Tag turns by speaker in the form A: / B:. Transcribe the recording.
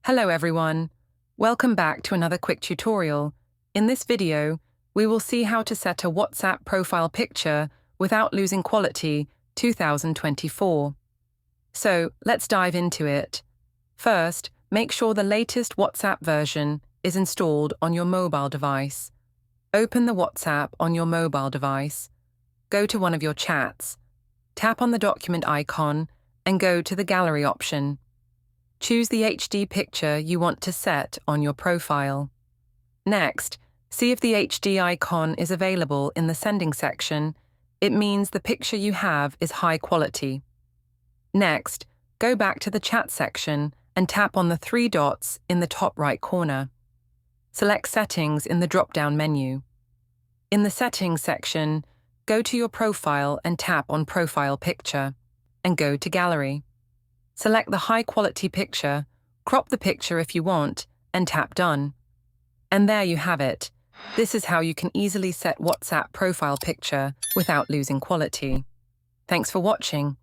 A: Hello everyone, welcome back to another quick tutorial. In this video, we will see how to set a WhatsApp profile picture without losing quality 2024. So let's dive into it. First, make sure the latest WhatsApp version is installed on your mobile device. Open the WhatsApp on your mobile device. Go to one of your chats. Tap on the document icon and go to the gallery option. Choose the HD picture you want to set on your profile. Next, see if the HD icon is available in the sending section. It means the picture you have is high quality. Next, go back to the chat section and tap on the three dots in the top right corner. Select Settings in the drop-down menu. In the Settings section, go to your profile and tap on Profile Picture, and go to Gallery. Select the high-quality picture, crop the picture if you want, and tap Done. And there you have it. This is how you can easily set WhatsApp profile picture without losing quality. Thanks for watching.